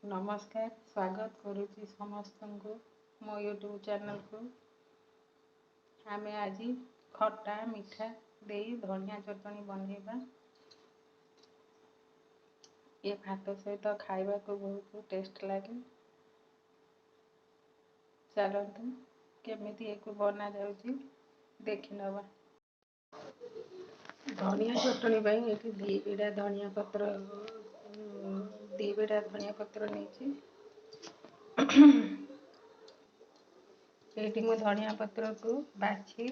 नमस्कार स्वागत करुच्ची समस्त को मो यूट्यूब चैनल को। आमे आज खट्टा मीठा दे धनिया चटनी बनैबा। ये भात सहित खाइबा को बहुत टेस्ट लगे। चलतु केमिति एक बना जाउची देखि नबा। धनिया चटनी बाई ये दी बिड़ा धनिया पत्र नहीं ये मो धनिया पत्र को बाछी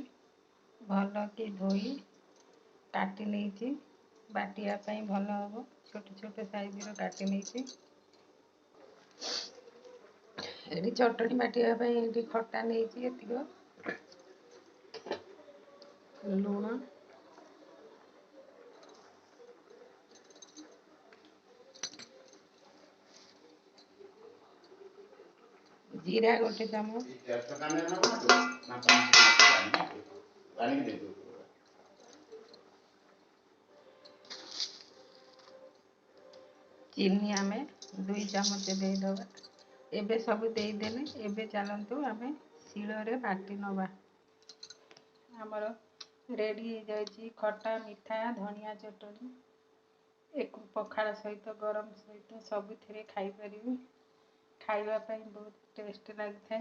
भल कि धोई काटी नहीं बाटिया भल हम छोट छोट साइज काटी नहीं चटनी बाटिया खट्टा नहीं लुण जीरा गोटे चामच चीनी आमे 2 चामच देदबा। एबे सब देदेले एबे चलतु आमे शिଳରେ बाटी नबा। हमर रेडी हो जाइए खट्टा मीठा धनिया चटनी। एक पखाड़ सहित गरम सहित सब खाई पारि। खाइबा बहुत टेस्ट लगी था।